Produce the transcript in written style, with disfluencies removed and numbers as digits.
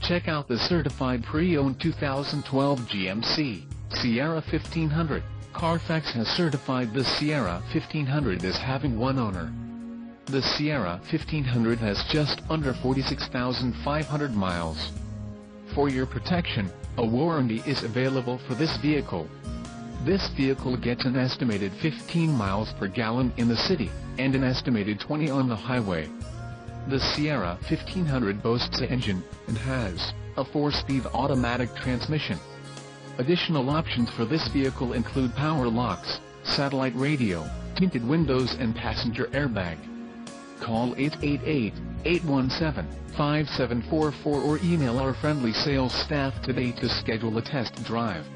Check out the certified pre-owned 2012 GMC Sierra 1500. Carfax has certified the Sierra 1500 as having one owner. The Sierra 1500 has just under 46,500 miles. For your protection, a warranty is available for this vehicle. This vehicle gets an estimated 15 miles per gallon in the city, and an estimated 20 on the highway. The Sierra 1500 boasts an engine, and has a 4-speed automatic transmission. Additional options for this vehicle include power locks, satellite radio, tinted windows and passenger airbag. Call 888-817-5744 or email our friendly sales staff today to schedule a test drive.